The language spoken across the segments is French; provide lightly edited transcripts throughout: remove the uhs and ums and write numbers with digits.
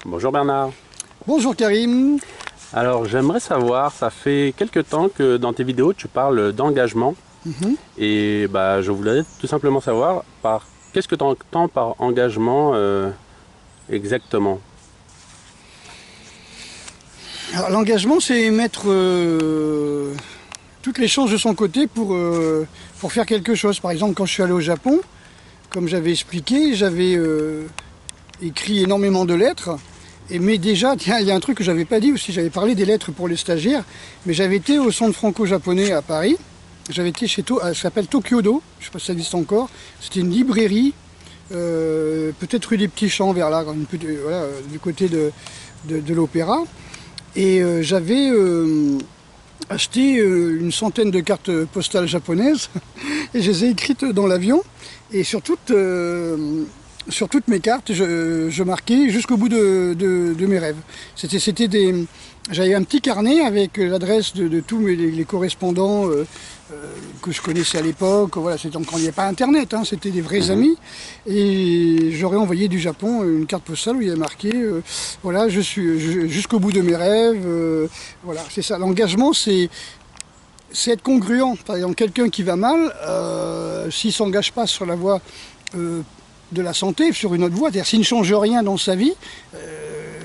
Bonjour Bernard. Bonjour Karim. Alors j'aimerais savoir, ça fait quelque temps que dans tes vidéos tu parles d'engagement et je voulais tout simplement savoir qu'est-ce que tu entends par engagement exactement? Alors l'engagement, c'est mettre toutes les chances de son côté pour faire quelque chose. Par exemple, quand je suis allé au Japon, comme j'avais expliqué, j'avais écrit énormément de lettres. Mais déjà, tiens, il y a un truc que j'avais pas dit aussi, j'avais parlé des lettres pour les stagiaires, mais j'avais été au centre franco-japonais à Paris. J'avais été chez ça s'appelle Tokyo-do, je ne sais pas si ça existe encore. C'était une librairie, peut-être rue des Petits Champs, vers là, voilà, du côté de l'Opéra. Et j'avais acheté une centaine de cartes postales japonaises et je les ai écrites dans l'avion. Et sur toutes mes cartes, je marquais jusqu'au bout de mes rêves. J'avais un petit carnet avec l'adresse de tous les correspondants que je connaissais à l'époque. Voilà, c'était quand il n'y avait pas Internet, hein, c'était des vrais amis. Et j'aurais envoyé du Japon une carte postale où il y avait marqué voilà, jusqu'au bout de mes rêves. Voilà, c'est ça. L'engagement, c'est être congruent. Par exemple, quelqu'un qui va mal, s'il ne s'engage pas sur la voie de la santé, sur une autre voie, c'est-à-dire s'il ne change rien dans sa vie,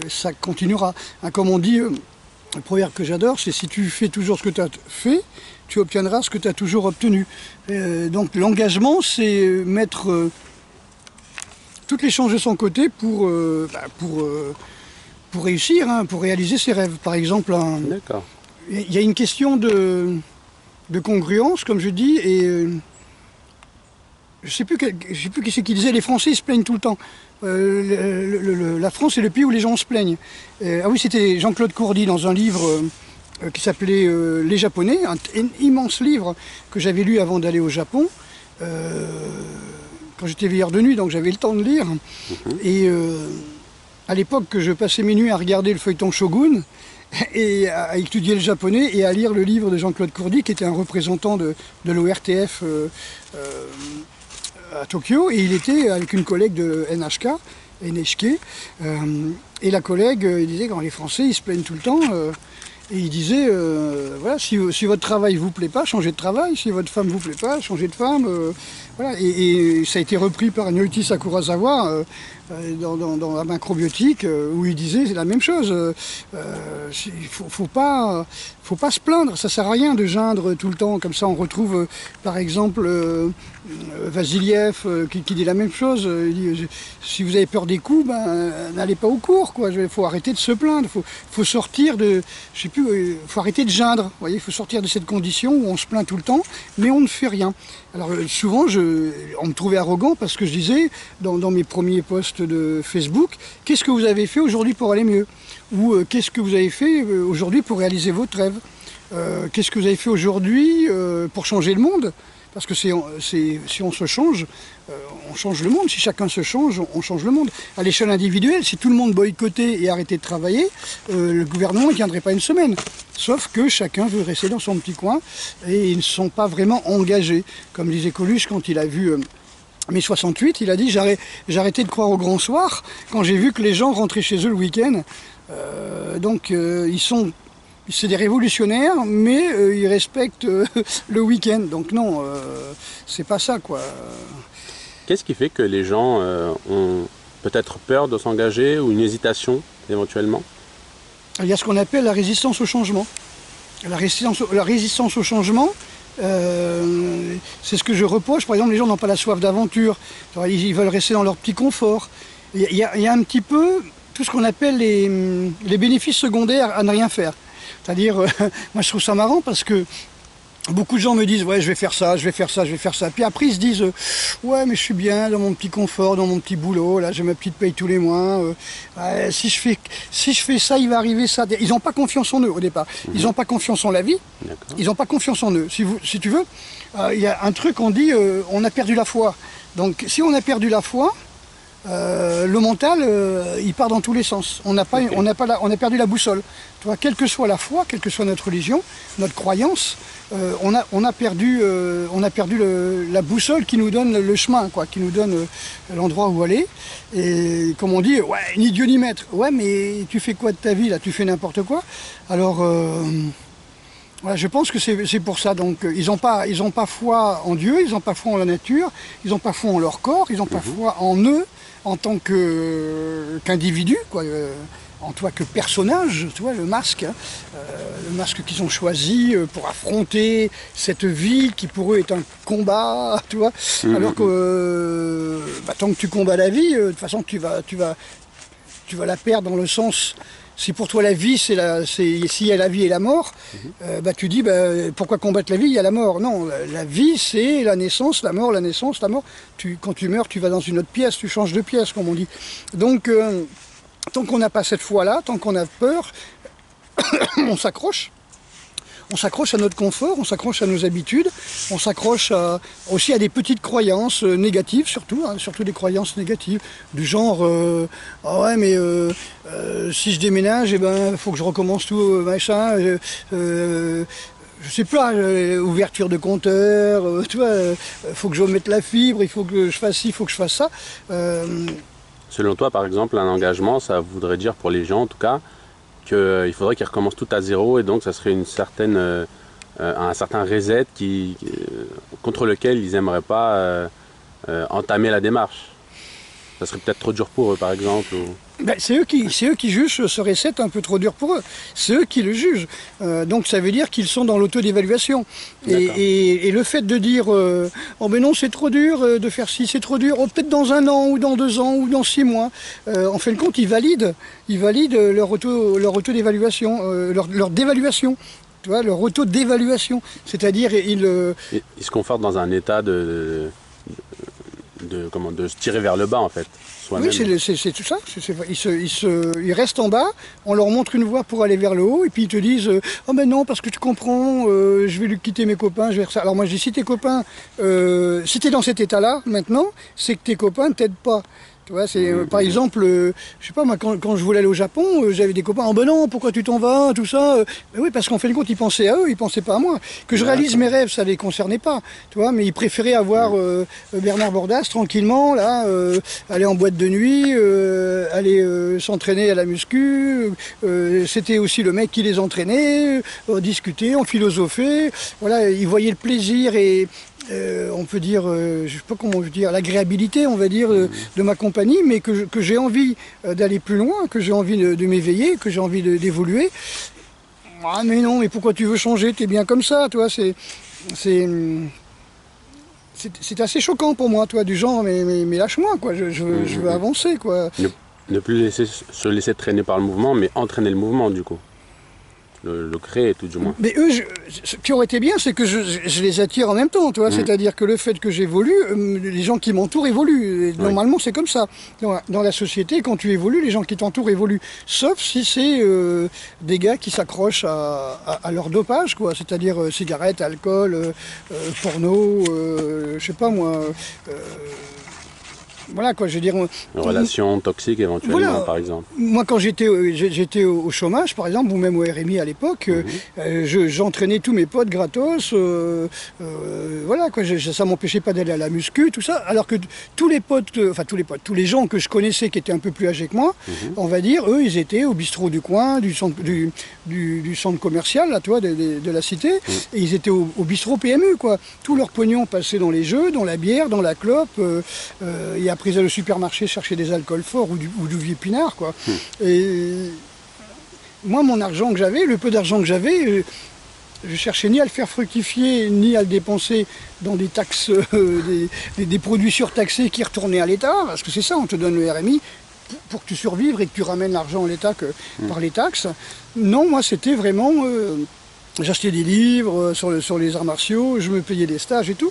ça continuera. Hein, comme on dit, le proverbe que j'adore, c'est si tu fais toujours ce que tu as fait, tu obtiendras ce que tu as toujours obtenu. Donc l'engagement, c'est mettre toutes les chances de son côté pour réussir, hein, pour réaliser ses rêves. Par exemple, il y a une question de congruence, comme je dis, et je ne sais plus qui c'est qui disait, les Français se plaignent tout le temps. La France est le pays où les gens se plaignent. Ah oui, c'était Jean-Claude Courdy dans un livre qui s'appelait Les Japonais, un immense livre que j'avais lu avant d'aller au Japon, quand j'étais veilleur de nuit, donc j'avais le temps de lire. Et à l'époque, je passais mes nuits à regarder le feuilleton Shogun, et à étudier le japonais et à lire le livre de Jean-Claude Courdy, qui était un représentant de l'ORTF à Tokyo, et il était avec une collègue de NHK, et la collègue, il disait quand les Français ils se plaignent tout le temps, et il disait voilà, si votre travail vous plaît pas, changez de travail, si votre femme vous plaît pas, changez de femme, voilà. Et ça a été repris par Nyoichi Sakurazawa dans la macrobiotique, où il disait c'est la même chose. Il faut pas se plaindre, ça sert à rien de geindre tout le temps. Comme ça, on retrouve par exemple Vasiliev qui dit la même chose. Il dit, si vous avez peur des coups, n'allez pas au cours, quoi. Il faut arrêter de se plaindre. Faut sortir de, je sais plus, faut arrêter de geindre. Vous voyez, il faut sortir de cette condition où on se plaint tout le temps, mais on ne fait rien. Alors souvent, on me trouvait arrogant parce que je disais dans mes premiers posts de Facebook, qu'est-ce que vous avez fait aujourd'hui pour aller mieux? Ou qu'est-ce que vous avez fait aujourd'hui pour réaliser votre rêve? Qu'est-ce que vous avez fait aujourd'hui pour changer le monde? Parce que si on se change, on change le monde. Si chacun se change, on change le monde. À l'échelle individuelle, si tout le monde boycottait et arrêtait de travailler, le gouvernement ne tiendrait pas une semaine. Sauf que chacun veut rester dans son petit coin et ils ne sont pas vraiment engagés. Comme disait Coluche quand il a vu mai 68, il a dit j'ai arrêté de croire au grand soir quand j'ai vu que les gens rentraient chez eux le week-end. C'est des révolutionnaires, mais ils respectent le week-end. Donc non, c'est pas ça, quoi. Qu'est-ce qui fait que les gens ont peut-être peur de s'engager ou une hésitation éventuellement? Il y a ce qu'on appelle la résistance au changement. La résistance au changement, c'est ce que je reproche. Par exemple, les gens n'ont pas la soif d'aventure. Ils veulent rester dans leur petit confort. Il y a un petit peu tout ce qu'on appelle les bénéfices secondaires à ne rien faire. C'est-à-dire, moi je trouve ça marrant parce que beaucoup de gens me disent ouais, je vais faire ça, je vais faire ça, je vais faire ça. Puis après ils se disent ouais, mais je suis bien dans mon petit confort, dans mon petit boulot, là j'ai ma petite paye tous les mois. Si je fais ça, il va arriver ça. Ils n'ont pas confiance en eux au départ. Ils n'ont pas confiance en la vie. Ils n'ont pas confiance en eux. Si tu veux, il y a un truc, on dit on a perdu la foi. Donc si on a perdu la foi, le mental, il part dans tous les sens. On a perdu la boussole. Tu vois, quelle que soit la foi, quelle que soit notre religion, notre croyance, on a perdu la boussole qui nous donne le chemin, quoi, qui nous donne l'endroit où aller. Et comme on dit, ouais, ni Dieu ni maître. Ouais, mais tu fais quoi de ta vie là? Tu fais n'importe quoi. Alors, voilà, je pense que c'est pour ça. Donc, ils n'ont pas foi en Dieu, ils n'ont pas foi en la nature, ils n'ont pas foi en leur corps, ils n'ont pas foi en eux en tant qu'individu, quoi. En toi que personnage, tu vois, le masque qu'ils ont choisi pour affronter cette vie qui pour eux est un combat, tu vois. Alors que tant que tu combats la vie, de toute façon tu vas la perdre dans le sens. Si pour toi la vie, s'il y a la vie et la mort, tu dis pourquoi combattre la vie, il y a la mort. Non, la vie c'est la naissance, la mort, la naissance, la mort. Quand tu meurs, tu vas dans une autre pièce, tu changes de pièce, comme on dit. Donc, tant qu'on n'a pas cette foi-là, tant qu'on a peur, on s'accroche. On s'accroche à notre confort, on s'accroche à nos habitudes, on s'accroche aussi à des petites croyances négatives, surtout des croyances négatives, du genre ah ouais mais si je déménage, faut que je recommence tout, machin. Je sais pas, ouverture de compteur, tu vois, faut que je mette la fibre, il faut que je fasse ci, il faut que je fasse ça. Selon toi, par exemple, un engagement, ça voudrait dire pour les gens, en tout cas, qu'il faudrait qu'ils recommencent tout à zéro et donc ça serait un certain reset contre lequel ils n'aimeraient pas entamer la démarche. Ça serait peut-être trop dur pour eux, par exemple. C'est eux qui jugent ce reset un peu trop dur pour eux. C'est eux qui le jugent. Donc ça veut dire qu'ils sont dans l'auto-dévaluation. Et le fait de dire oh mais non c'est trop dur de faire ci, c'est trop dur, peut-être dans 1 an ou dans 2 ans ou dans 6 mois, en fin de compte ils valident leur auto-dévaluation, leur dévaluation. Tu vois, leur auto-dévaluation. C'est-à-dire ils se confortent dans un état de se tirer vers le bas en fait. Oui, c'est tout ça. Ils restent en bas, on leur montre une voie pour aller vers le haut, et puis ils te disent oh mais non, parce que tu comprends, je vais lui quitter mes copains, je vais faire ça. Alors moi je dis, si tes copains, si tu es dans cet état-là maintenant, c'est que tes copains ne t'aident pas. Tu vois, par exemple, je sais pas, moi, quand je voulais aller au Japon, j'avais des copains, oh ben non, pourquoi tu t'en vas, tout ça. Ben oui, parce qu'en fin de compte, ils pensaient à eux, ils pensaient pas à moi. Que je réalise mes rêves, ça les concernait pas, tu vois, mais ils préféraient avoir Bernard Bordas tranquillement, là, aller en boîte de nuit, aller s'entraîner à la muscu. C'était aussi le mec qui les entraînait, discuter, on philosophait. Voilà, ils voyaient le plaisir et on peut dire, je sais pas comment dire, l'agréabilité, on va dire, de ma compagnie, mais que j'ai envie d'aller plus loin, que j'ai envie de m'éveiller, que j'ai envie d'évoluer. Ah mais non, mais pourquoi tu veux changer? T'es bien comme ça, toi. C'est assez choquant pour moi, toi, du genre, mais lâche-moi, quoi. Je veux avancer, quoi. Ne plus se laisser traîner par le mouvement, mais entraîner le mouvement, du coup. Le créer tout du moins. Mais eux, ce qui aurait été bien, c'est que je les attire en même temps, tu vois. C'est-à-dire que le fait que j'évolue, les gens qui m'entourent évoluent. Et normalement, c'est comme ça. Dans la société, quand tu évolues, les gens qui t'entourent évoluent. Sauf si c'est des gars qui s'accrochent à leur dopage, quoi. C'est-à-dire cigarettes, alcool, porno, je sais pas moi. Voilà quoi, je veux dire. Une relation toxique éventuellement, voilà. Par exemple. Moi, quand j'étais au chômage, par exemple, ou même au RMI à l'époque, j'entraînais tous mes potes gratos. Voilà quoi, ça m'empêchait pas d'aller à la muscu, tout ça. Alors que tous les gens que je connaissais qui étaient un peu plus âgés que moi, on va dire, eux, ils étaient au bistrot du coin, du centre commercial, là, toi, de la cité, et ils étaient au bistrot PMU, quoi. Tout leur pognon passait dans les jeux, dans la bière, dans la clope. Et après, ils allaient au supermarché chercher des alcools forts ou du vieux pinard, quoi. Et moi, mon argent que j'avais, le peu d'argent que j'avais, je cherchais ni à le faire fructifier, ni à le dépenser dans des taxes, des produits surtaxés qui retournaient à l'État, parce que c'est ça, on te donne le RMI pour que tu survives et que tu ramènes l'argent à l'État par les taxes. Non, moi, c'était vraiment... j'achetais des livres sur les arts martiaux, je me payais des stages et tout.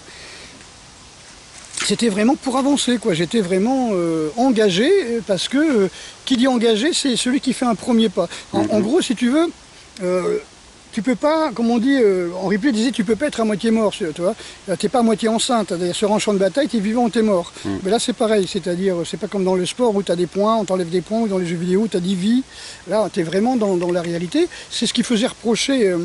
C'était vraiment pour avancer, quoi. J'étais vraiment engagé, parce que qui dit engagé, c'est celui qui fait un premier pas. En gros, si tu veux, tu peux pas, comme on dit, Henri Plé disait, tu peux pas être à moitié mort, tu vois. T'es pas à moitié enceinte, c'est-à-dire sur un champ de bataille, t'es vivant ou t'es mort. Mais là c'est pareil, c'est-à-dire, c'est pas comme dans le sport où t'as des points, on t'enlève des points, ou dans les jeux vidéo où t'as 10 vies. Là, t'es vraiment dans la réalité. C'est ce qu'il faisait reprocher,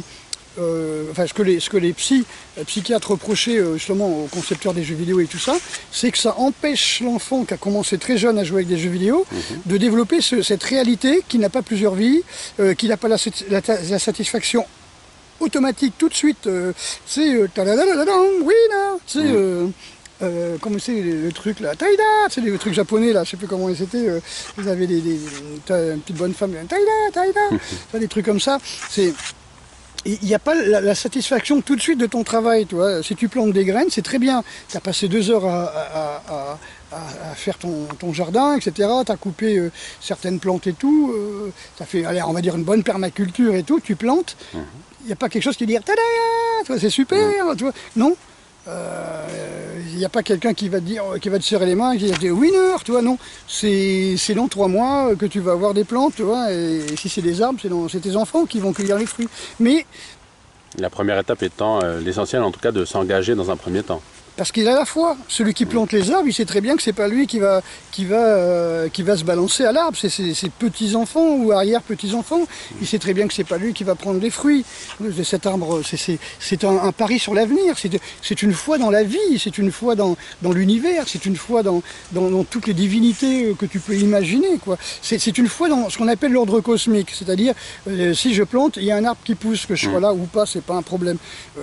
enfin ce que les psychiatres reprochaient justement aux concepteurs des jeux vidéo et tout ça, c'est que ça empêche l'enfant qui a commencé très jeune à jouer avec des jeux vidéo de développer cette réalité qui n'a pas plusieurs vies, qui n'a pas la satisfaction automatique tout de suite, c'est comment c'est le truc là, Taïda, c'est le truc japonais là, je sais plus comment c'était, vous avez une petite bonne femme, Taïda, des trucs comme ça, c'est... Il n'y a pas la satisfaction tout de suite de ton travail, tu vois. Si tu plantes des graines, c'est très bien. Tu as passé 2 heures à faire ton jardin, etc. Tu as coupé certaines plantes et tout. Tu as fait, allez, on va dire, une bonne permaculture et tout. Tu plantes. Il n'y a pas quelque chose qui dit « Tada !» c'est super, tu vois. Non. Il n'y a pas quelqu'un qui va te dire, qui va te serrer les mains et qui va te dire winner, tu vois, non. C'est dans 3 mois que tu vas avoir des plantes, tu vois, et si c'est des arbres, c'est tes enfants qui vont cueillir les fruits. Mais la première étape étant l'essentiel, en tout cas, de s'engager dans un premier temps. Parce qu'il a la foi. Celui qui plante les arbres, il sait très bien que c'est pas lui qui va se balancer à l'arbre. C'est ses petits-enfants ou arrière-petits-enfants. Il sait très bien que c'est pas lui qui va prendre les fruits de cet arbre. C'est un pari sur l'avenir. C'est une foi dans la vie. C'est une foi dans l'univers. C'est une foi dans toutes les divinités que tu peux imaginer, quoi. C'est une foi dans ce qu'on appelle l'ordre cosmique. C'est-à-dire, si je plante, il y a un arbre qui pousse, que je sois là ou pas, c'est pas un problème.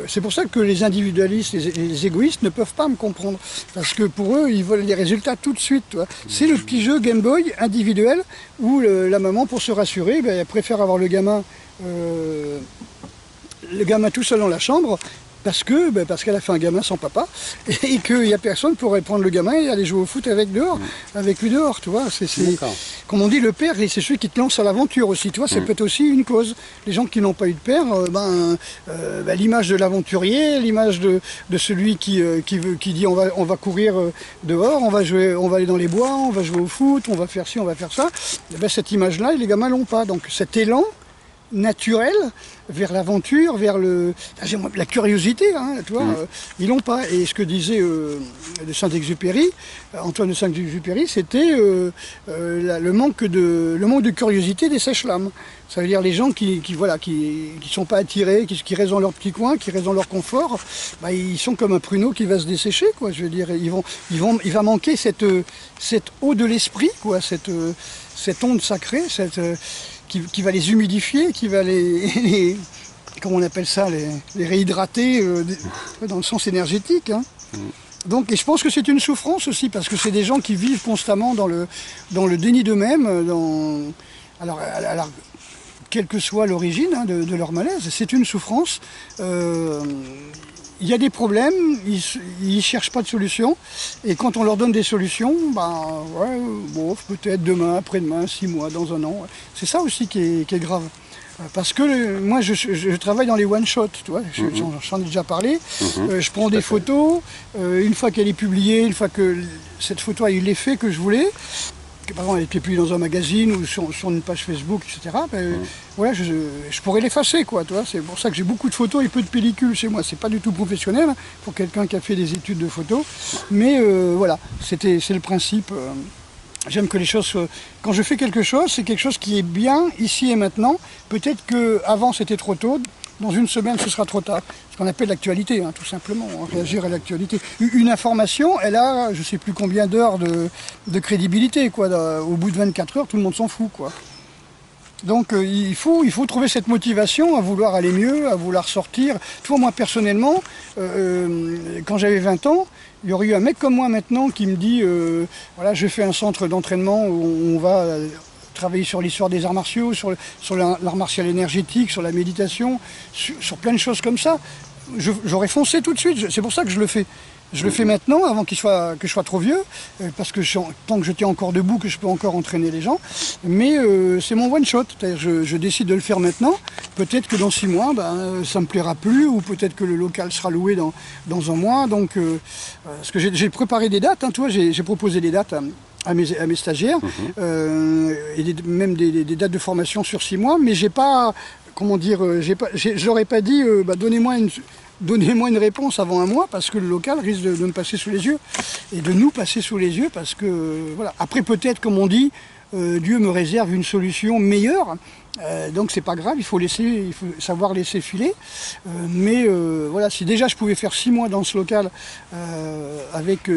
C'est pour ça que les individualistes, les égoïstes ne peuvent pas me comprendre, parce que pour eux, ils veulent les résultats tout de suite. C'est le petit jeu Game Boy individuel où la maman, pour se rassurer, elle préfère avoir le gamin tout seul dans la chambre, parce qu'elle a fait un gamin sans papa, et qu'il n'y a personne pour prendre le gamin et aller jouer au foot avec lui dehors, tu vois. Comme on dit, le père, c'est celui qui te lance à l'aventure aussi, tu vois, c'est peut-être aussi une cause. Les gens qui n'ont pas eu de père, l'image de l'aventurier, l'image de celui qui dit on va courir dehors, on va aller dans les bois, on va jouer au foot, on va faire ci, on va faire ça, cette image-là, les gamins l'ont pas. Donc cet élan naturel vers l'aventure, vers la curiosité, hein, tu vois, ils l'ont pas. Et ce que disait de Saint-Exupéry, Antoine de Saint-Exupéry, c'était le manque de curiosité des sèches-lames. Ça veut dire les gens qui sont pas attirés, qui restent dans leur petit coin, qui restent dans leur confort, ils sont comme un pruneau qui va se dessécher, quoi. Je veux dire, il va manquer cette eau de l'esprit, quoi, cette onde sacrée, qui va les humidifier, qui va comment on appelle ça, les réhydrater dans le sens énergétique, hein. Donc, et je pense que c'est une souffrance aussi, parce que c'est des gens qui vivent constamment dans le déni d'eux-mêmes, alors, quelle que soit l'origine, hein, de leur malaise, c'est une souffrance. Il y a des problèmes, ils ne cherchent pas de solution, et quand on leur donne des solutions, peut-être demain, après-demain, 6 mois, dans un an. C'est ça aussi qui est grave. Parce que moi, je travaille dans les one-shots, tu vois, j'en ai déjà parlé. Je prends des photos, une fois qu'elle est publiée, une fois que cette photo a eu l'effet que je voulais, que par exemple elle était publiée dans un magazine ou sur une page Facebook, etc. Voilà, je pourrais l'effacer, quoi. Tu vois, c'est pour ça que j'ai beaucoup de photos et peu de pellicules chez moi. C'est pas du tout professionnel, hein, pour quelqu'un qui a fait des études de photo. Mais voilà, c'est le principe. J'aime que les choses quand je fais quelque chose, c'est quelque chose qui est bien ici et maintenant. Peut-être qu'avant c'était trop tôt. Dans une semaine, ce sera trop tard. Ce qu'on appelle l'actualité, hein, tout simplement, réagir à l'actualité. Une information, elle a, je ne sais plus combien d'heures de crédibilité, quoi. Au bout de 24 heures, tout le monde s'en fout, quoi. Donc il faut trouver cette motivation à vouloir aller mieux, à vouloir sortir. Tu vois, moi personnellement, quand j'avais 20 ans, il y aurait eu un mec comme moi maintenant qui me dit voilà, je fais un centre d'entraînement où on va travailler sur l'histoire des arts martiaux, sur l'art martial énergétique, sur la méditation, sur plein de choses comme ça. J'aurais foncé tout de suite, c'est pour ça que je le fais. Je le fais maintenant, avant que je sois trop vieux, parce que tant que je tiens encore debout, que je peux encore entraîner les gens. Mais c'est mon one-shot, c'est-à-dire je décide de le faire maintenant. Peut-être que dans 6 mois, ça me plaira plus, ou peut-être que le local sera loué dans un mois. Donc, parce que j'ai préparé des dates, hein, tu vois, j'ai proposé des dates à mes stagiaires, et même des dates de formation sur 6 mois, mais j'ai pas comment dire, je leur ai pas dit, donnez-moi une réponse avant un mois, parce que le local risque de me passer sous les yeux, et de nous passer sous les yeux, parce que, voilà. Après, peut-être, comme on dit, Dieu me réserve une solution meilleure, donc c'est pas grave, il faut savoir laisser filer. Mais voilà, si déjà je pouvais faire 6 mois dans ce local avec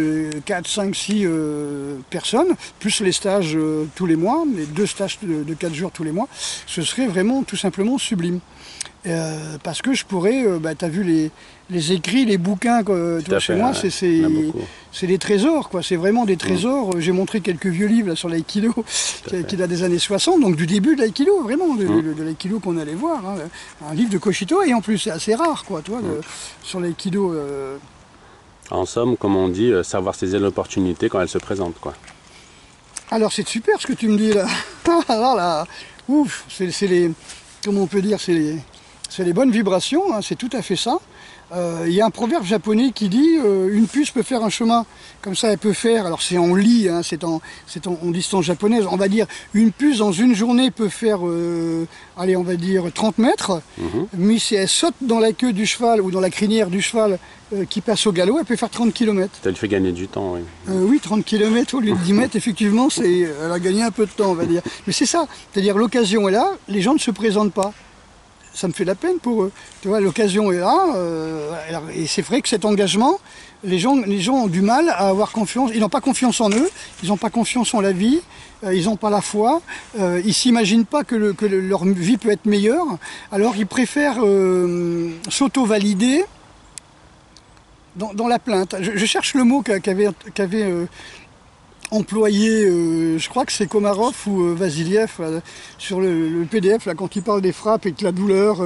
4, 5, 6 personnes, plus les stages tous les mois, les 2 stages de 4 jours tous les mois, ce serait vraiment tout simplement sublime. Parce que je pourrais, tu as vu les écrits, les bouquins, toi, chez moi, c'est des trésors, quoi. C'est vraiment des trésors. J'ai montré quelques vieux livres là, sur l'aïkido, qui date des années 60, donc du début de l'aïkido, vraiment, de l'aïkido qu'on allait voir. Hein. Un livre de Koshito, et en plus, c'est assez rare, quoi, toi, sur l'aïkido. En somme, comme on dit, savoir saisir l'opportunité quand elle se présente, quoi. Alors, c'est super ce que tu me dis, là. Alors là, ouf, c'est les... Comment on peut dire, c'est les bonnes vibrations, hein, c'est tout à fait ça. Il y a un proverbe japonais qui dit une puce peut faire un chemin, comme ça elle peut faire, alors c'est en li, hein, c'est en distance japonaise, on va dire une puce dans une journée peut faire, allez on va dire 30 mètres, mais si elle saute dans la queue du cheval ou dans la crinière du cheval qui passe au galop, elle peut faire 30 km. Ça lui fait gagner du temps, oui. Oui, 30 km au lieu de 10 mètres, effectivement, elle a gagné un peu de temps, on va dire. Mais c'est ça, c'est-à-dire l'occasion est là, les gens ne se présentent pas. Ça me fait de la peine pour eux. Tu vois, l'occasion est là, et c'est vrai que cet engagement, les gens ont du mal à avoir confiance. Ils n'ont pas confiance en eux, ils n'ont pas confiance en la vie, ils n'ont pas la foi, ils s'imaginent pas que leur vie peut être meilleure. Alors ils préfèrent s'auto-valider dans la plainte. Je cherche le mot qu'avait employé, je crois que c'est Komarov ou Vasiliev, sur le PDF, là, quand il parle des frappes et de la douleur,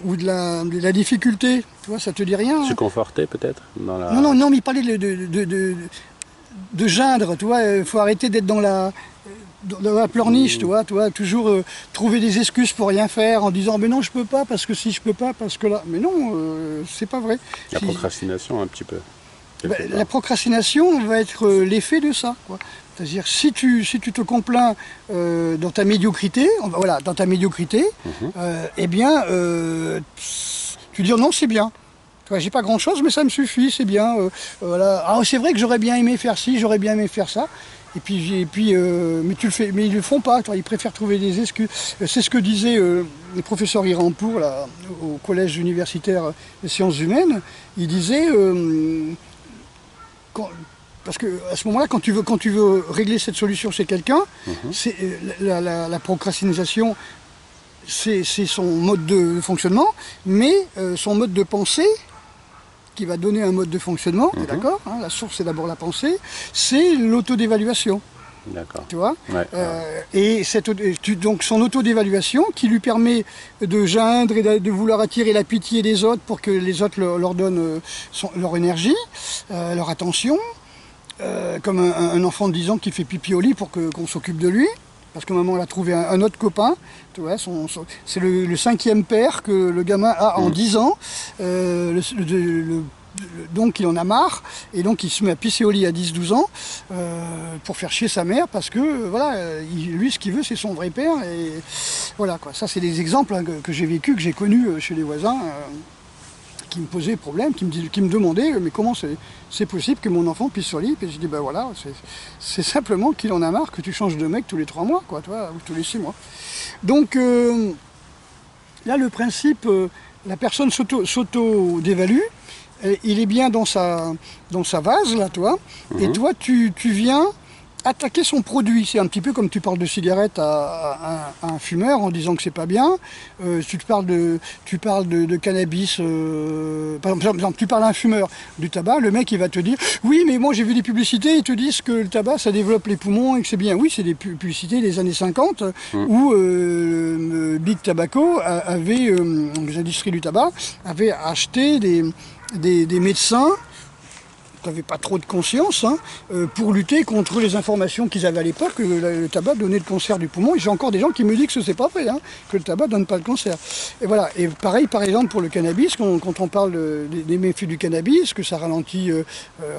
ou de la difficulté, tu vois, ça te dit rien. Se conforter peut-être dans la... Non, mais il parlait de geindre, tu vois, il faut arrêter d'être dans la pleurniche, tu vois, toujours trouver des excuses pour rien faire en disant mais non je peux pas parce que si je peux pas parce que là, mais non, c'est pas vrai. La procrastination un petit peu. La procrastination va être l'effet de ça, quoi. C'est-à-dire si tu te complains dans ta médiocrité, eh bien tu dis non c'est bien. J'ai pas grand chose mais ça me suffit, c'est bien. Voilà. Alors c'est vrai que j'aurais bien aimé faire ci, j'aurais bien aimé faire ça. Mais tu le fais, mais ils le font pas. Ils préfèrent trouver des excuses. C'est ce que disait le professeur Irampour là, au collège universitaire des sciences humaines. Il disait parce que à ce moment-là, quand tu veux régler cette solution chez quelqu'un, c'est la procrastination, c'est son mode de fonctionnement, mais son mode de pensée qui va donner un mode de fonctionnement, t'es d'accord, hein, la source c'est d'abord la pensée, c'est l'autodévaluation. D'accord. Tu vois, ouais. Et donc son autodévaluation qui lui permet de geindre et de vouloir attirer la pitié des autres pour que les autres leur donnent leur énergie, leur attention, comme un enfant de 10 ans qui fait pipi au lit pour qu'on s'occupe de lui. Parce que maman elle a trouvé un autre copain, tu vois, c'est le 5e père que le gamin a en 10 ans. Donc il en a marre, et donc il se met à pisser au lit à 10-12 ans pour faire chier sa mère, parce que voilà, lui ce qu'il veut c'est son vrai père, et voilà quoi. Ça c'est des exemples hein, que j'ai vécu, que j'ai connus chez les voisins, qui me posaient problème, qui me demandaient mais comment c'est possible que mon enfant pisse sur le lit, et je dis ben voilà, c'est simplement qu'il en a marre que tu changes de mec tous les 3 mois, quoi, toi, ou tous les 6 mois. Donc là le principe, la personne s'auto-dévalue, il est bien dans sa vase, là, toi, et toi, tu viens attaquer son produit. C'est un petit peu comme tu parles de cigarette à un fumeur en disant que c'est pas bien. Tu parles de cannabis, par exemple, tu parles à un fumeur du tabac, le mec il va te dire oui mais moi j'ai vu des publicités, ils te disent que le tabac ça développe les poumons et que c'est bien. Oui, c'est des publicités des années 50 où Big Tobacco avait, les industries du tabac avaient acheté des médecins n'avaient pas trop de conscience, hein, pour lutter contre les informations qu'ils avaient à l'époque, que le tabac donnait le cancer du poumon. Et j'ai encore des gens qui me disent que c'est pas vrai, hein, que le tabac donne pas le cancer. Et voilà. Et pareil, par exemple, pour le cannabis, quand on parle des méfaits du cannabis, que ça ralentit,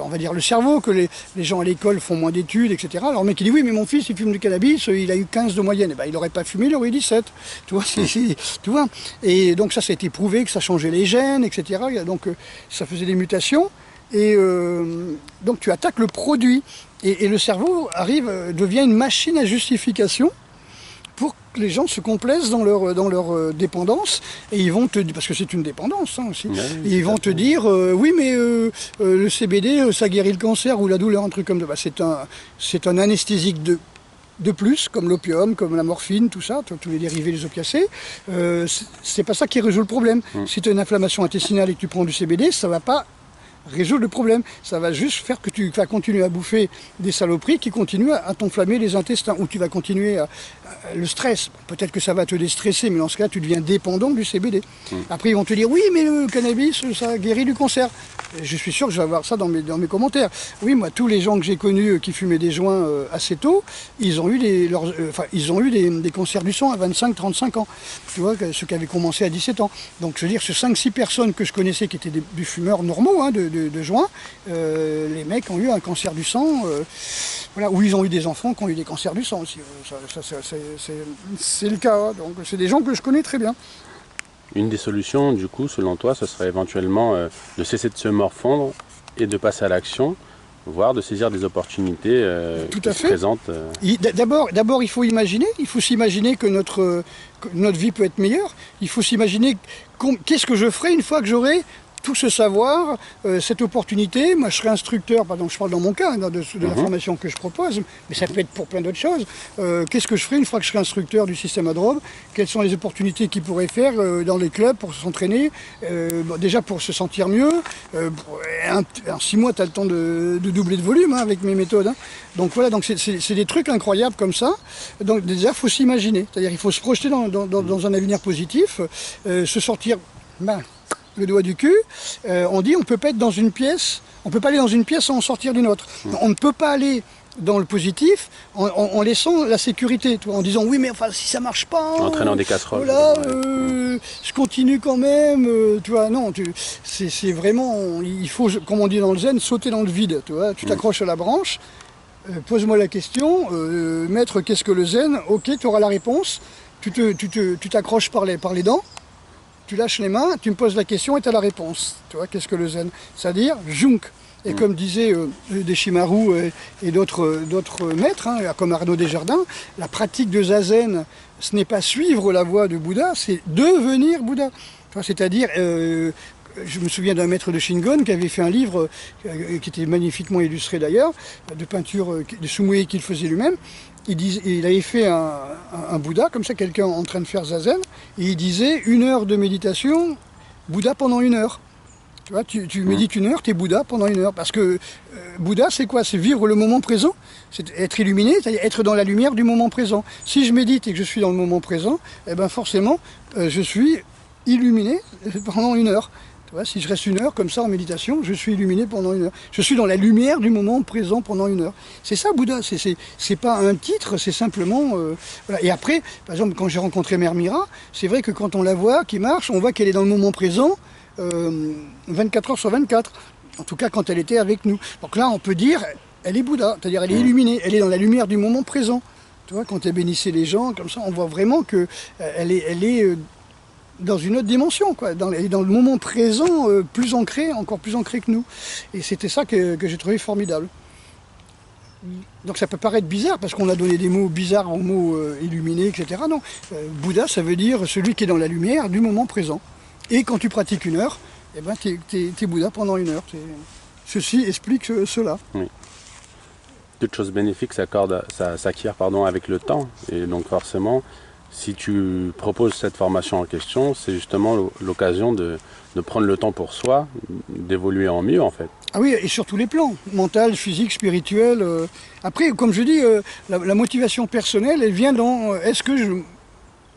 on va dire, le cerveau, que les gens à l'école font moins d'études, etc. Alors le mec il dit oui, mais mon fils il fume du cannabis, il a eu 15 de moyenne. Et ben, il n'aurait pas fumé, il aurait eu 17. Tu vois, tu vois. Et donc ça a été prouvé que ça changeait les gènes, etc. Donc ça faisait des mutations. Et donc tu attaques le produit. Et le cerveau devient une machine à justification pour que les gens se complaisent dans leur dépendance. Et ils vont parce que c'est une dépendance, hein, aussi. Ouais, et ils vont te dire oui, mais le CBD ça guérit le cancer ou la douleur, un truc comme ça. Bah, c'est un anesthésique de plus, comme l'opium, comme la morphine, tout ça, tous les dérivés des opiacés. C'est pas ça qui résout le problème. Si tu as une inflammation intestinale et que tu prends du CBD, ça va pas résoudre le problème. Ça va juste faire que tu vas continuer à bouffer des saloperies qui continuent à t'enflammer les intestins, ou tu vas continuer le stress. Peut-être que ça va te déstresser, mais dans ce cas, tu deviens dépendant du CBD. Après, ils vont te dire, oui, mais le cannabis, ça guérit du cancer. Et je suis sûr que je vais avoir ça dans mes commentaires. Oui, moi, tous les gens que j'ai connus qui fumaient des joints assez tôt, ils ont eu des cancers du sang à 25-35 ans. Tu vois, ceux qui avaient commencé à 17 ans. Donc, je veux dire, ces 5-6 personnes que je connaissais qui étaient des fumeurs normaux, hein, de joints, les mecs ont eu un cancer du sang, voilà, ou ils ont eu des enfants qui ont eu des cancers du sang aussi. C'est le cas, hein. Donc c'est des gens que je connais très bien. Une des solutions, du coup, selon toi, ce serait éventuellement de cesser de se morfondre et de passer à l'action, voire de saisir des opportunités qui se présentent. D'abord, il faut s'imaginer que notre vie peut être meilleure. Il faut s'imaginer qu'est-ce que je ferai une fois que j'aurai tout ce savoir, cette opportunité. Moi je serai instructeur, pardon, je parle dans mon cas, hein, de la formation que je propose, mais ça peut être pour plein d'autres choses. Qu'est-ce que je ferai une fois que je serai instructeur du système Adrobe? Quelles sont les opportunités qu'ils pourraient faire dans les clubs pour s'entraîner, déjà pour se sentir mieux. En 6 mois, tu as le temps de doubler de volume, hein, avec mes méthodes. Hein. Donc voilà, donc c'est des trucs incroyables comme ça. Donc déjà, il faut s'imaginer, c'est-à-dire il faut se projeter dans un avenir positif, se sortir le doigt du cul. On dit on peut pas être dans une pièce, on peut pas aller dans une pièce sans en sortir d'une autre. On ne peut pas aller dans le positif en laissant la sécurité, en disant oui mais enfin si ça marche pas, en entraînant des casseroles, voilà, je continue quand même, tu vois. Non, c'est vraiment, il faut, comme on dit dans le zen, sauter dans le vide, tu vois. Tu t'accroches à la branche, pose-moi la question, maître, qu'est-ce que le zen? Ok, tu auras la réponse, tu t'accroches par les dents, tu lâches les mains, tu me poses la question et tu as la réponse. Tu vois, qu'est-ce que le zen? C'est-à-dire, junk. Et comme disaient Deshimaru et d'autres maîtres, hein, comme Arnaud Desjardins, la pratique de zazen, ce n'est pas suivre la voie de Bouddha, c'est devenir Bouddha. C'est-à-dire, je me souviens d'un maître de Shingon qui avait fait un livre, qui était magnifiquement illustré d'ailleurs, de peinture de Sumue qu'il faisait lui-même. Il avait fait un Bouddha, comme ça, quelqu'un en train de faire zazen, et il disait 1 heure de méditation, Bouddha pendant 1 heure. Tu vois, tu médites 1 heure, tu es Bouddha pendant 1 heure. Parce que Bouddha, c'est quoi? C'est vivre le moment présent, c'est être illuminé, c'est-à-dire être dans la lumière du moment présent. Si je médite et que je suis dans le moment présent, eh ben forcément, je suis illuminé pendant 1 heure. Tu vois, si je reste 1 heure comme ça en méditation, je suis illuminé pendant 1 heure. Je suis dans la lumière du moment présent pendant 1 heure. C'est ça Bouddha, c'est pas un titre, c'est simplement... voilà. Et après, par exemple, quand j'ai rencontré Mère Mira, c'est vrai que quand on la voit, qui marche, on voit qu'elle est dans le moment présent, 24 heures sur 24. En tout cas, quand elle était avec nous. Donc là, on peut dire, elle est Bouddha, c'est-à-dire elle est illuminée, elle est dans la lumière du moment présent. Tu vois, quand elle bénissait les gens, comme ça, on voit vraiment que elle est dans une autre dimension, quoi, dans le moment présent, plus ancré, encore plus ancré que nous. Et c'était ça que j'ai trouvé formidable. Donc ça peut paraître bizarre, parce qu'on a donné des mots bizarres aux mots illuminés, etc. Non, Bouddha, ça veut dire celui qui est dans la lumière du moment présent. Et quand tu pratiques 1 heure, eh ben, t'es Bouddha pendant 1 heure. Ceci explique cela. Oui. Toute chose bénéfique s'acquiert avec le temps. Et donc forcément, si tu proposes cette formation en question, c'est justement l'occasion de prendre le temps pour soi, d'évoluer en mieux en fait. Ah oui, et sur tous les plans, mental, physique, spirituel. Après, comme je dis, la motivation personnelle, elle vient dans est-ce que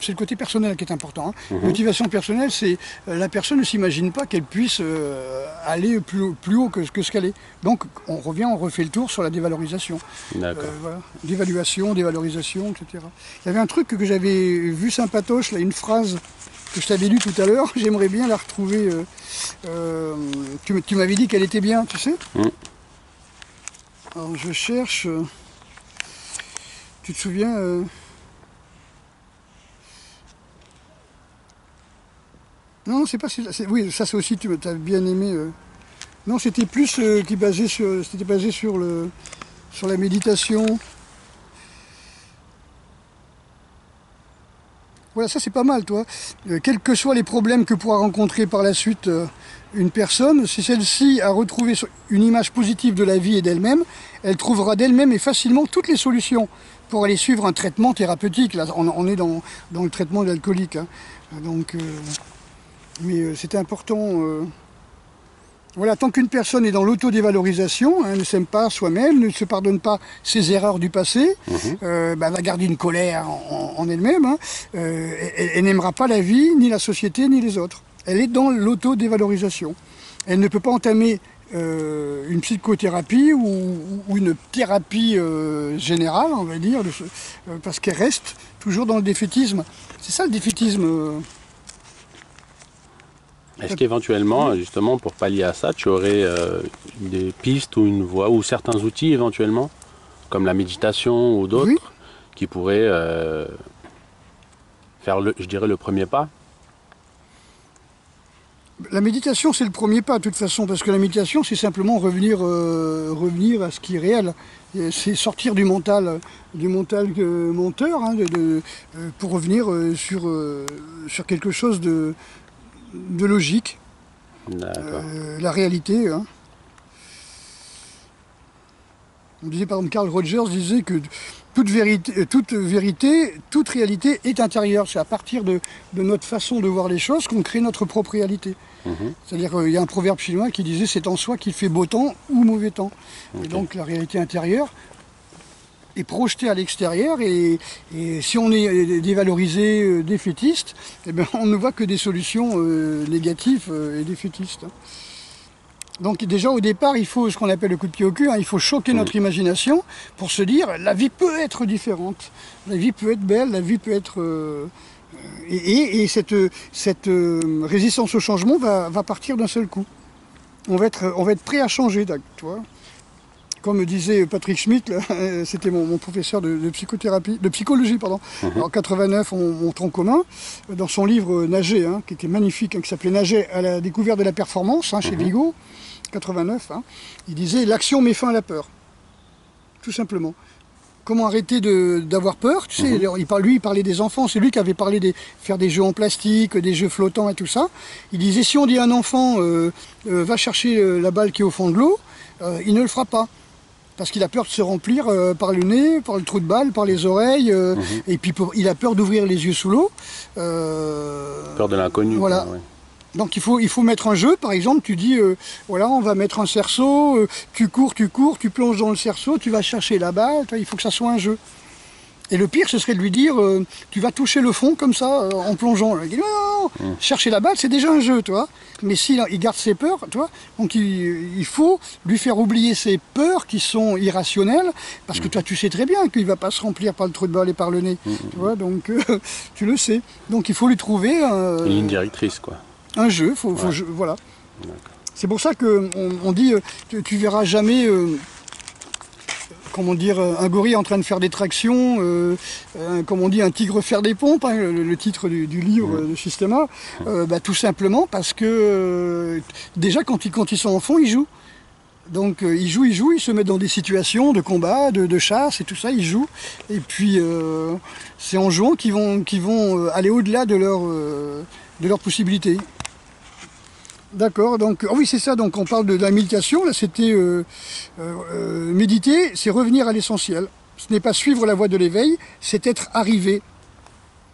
c'est le côté personnel qui est important. Hein. Motivation personnelle, c'est la personne ne s'imagine pas qu'elle puisse aller plus haut que ce qu'elle est. Donc on refait le tour sur la dévalorisation. Voilà. Dévaluation, dévalorisation, etc. Il y avait un truc que j'avais vu sympatoche, là, une phrase que je t'avais lue tout à l'heure, j'aimerais bien la retrouver. Tu m'avais dit qu'elle était bien, tu sais. Alors je cherche. Tu te souviens Non, c'est pas. Oui, ça c'est aussi. Tu as bien aimé. Non, c'était plus qui basé sur. C'était basé sur la méditation. Voilà, ça c'est pas mal, toi. Quels que soient les problèmes que pourra rencontrer par la suite une personne, si celle-ci a retrouvé une image positive de la vie et d'elle-même, elle trouvera d'elle-même et facilement toutes les solutions pour aller suivre un traitement thérapeutique. Là, on est dans le traitement de l'alcoolique. Hein. Donc, mais c'était important. Voilà, tant qu'une personne est dans l'autodévalorisation, hein, ne s'aime pas soi-même, ne se pardonne pas ses erreurs du passé, va garder une colère en elle-même, hein, elle n'aimera pas la vie, ni la société, ni les autres. Elle est dans l'autodévalorisation. Elle ne peut pas entamer une psychothérapie ou une thérapie générale, on va dire, parce qu'elle reste toujours dans le défaitisme. C'est ça le défaitisme. Est-ce qu'éventuellement, justement, pour pallier à ça, tu aurais des pistes ou une voie ou certains outils éventuellement, comme la méditation ou d'autres, qui pourraient faire, je dirais, le premier pas? La méditation, c'est le premier pas, de toute façon, parce que la méditation, c'est simplement revenir à ce qui est réel. C'est sortir du mental menteur, hein, pour revenir sur quelque chose de logique. La réalité. Hein. On disait, par exemple, Carl Rogers disait que toute vérité, toute réalité est intérieure. C'est à partir de notre façon de voir les choses qu'on crée notre propre réalité. C'est-à-dire qu'il y a un proverbe chinois qui disait « c'est en soi qu'il fait beau temps ou mauvais temps ». Et donc la réalité intérieure est projetée à l'extérieur et si on est dévalorisé, défaitiste, eh bien, on ne voit que des solutions négatives et défaitistes. Donc déjà au départ, il faut ce qu'on appelle le coup de pied au cul, hein, il faut choquer notre imagination pour se dire la vie peut être différente, la vie peut être belle, la vie peut être... Et cette résistance au changement va partir d'un seul coup. On va être prêt à changer, tu vois. Comme disait Patrick Schmitt, c'était mon professeur de psychologie, pardon. En 89, mon tronc commun, dans son livre Nager, hein, qui était magnifique, hein, qui s'appelait Nager à la découverte de la performance, hein, chez Vigo, 89, hein, il disait l'action met fin à la peur, tout simplement. Comment arrêter d'avoir peur, tu sais, il parlait des enfants, c'est lui qui avait parlé de faire des jeux en plastique, des jeux flottants et tout ça. Il disait si on dit à un enfant va chercher la balle qui est au fond de l'eau, il ne le fera pas. Parce qu'il a peur de se remplir par le nez, par le trou de balle, par les oreilles, et puis il a peur d'ouvrir les yeux sous l'eau. Peur de l'inconnu. Voilà. Ouais. Donc il faut mettre un jeu, par exemple, tu dis, voilà, on va mettre un cerceau, tu cours, tu plonges dans le cerceau, tu vas chercher la balle, il faut que ça soit un jeu. Et le pire, ce serait de lui dire, tu vas toucher le fond comme ça, en plongeant. Il dit, non, chercher la balle, c'est déjà un jeu, tu vois. Mais s'il garde ses peurs, tu vois, donc il faut lui faire oublier ses peurs qui sont irrationnelles, parce que toi, tu sais très bien qu'il ne va pas se remplir par le trou de balle et par le nez, tu vois, donc tu le sais. Donc il faut lui trouver... une ligne directrice, quoi. Un jeu, voilà. C'est pour ça qu'on dit, tu verras jamais... comment dire, un gorille en train de faire des tractions, comme on dit, un tigre faire des pompes, hein, le titre du livre de Systema, tout simplement parce que déjà quand ils sont enfants, ils jouent. Donc ils jouent, ils se mettent dans des situations de combat, de chasse et tout ça, ils jouent. Et puis c'est en jouant qu'ils vont aller au-delà de leurs possibilités. D'accord, donc oui c'est ça, donc on parle de la méditation, là c'était méditer, c'est revenir à l'essentiel. Ce n'est pas suivre la voie de l'éveil, c'est être arrivé.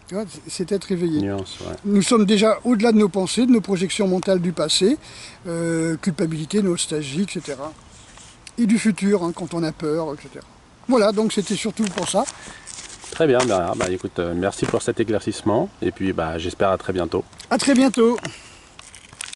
Tu vois, c'est être éveillé. Nuance, ouais. Nous sommes déjà au-delà de nos pensées, de nos projections mentales du passé, culpabilité, nostalgie, etc. Et du futur, hein, quand on a peur, etc. Voilà, donc c'était surtout pour ça. Très bien, Bernard. Bah, écoute, merci pour cet éclaircissement. Et puis, bah, j'espère à très bientôt. À très bientôt.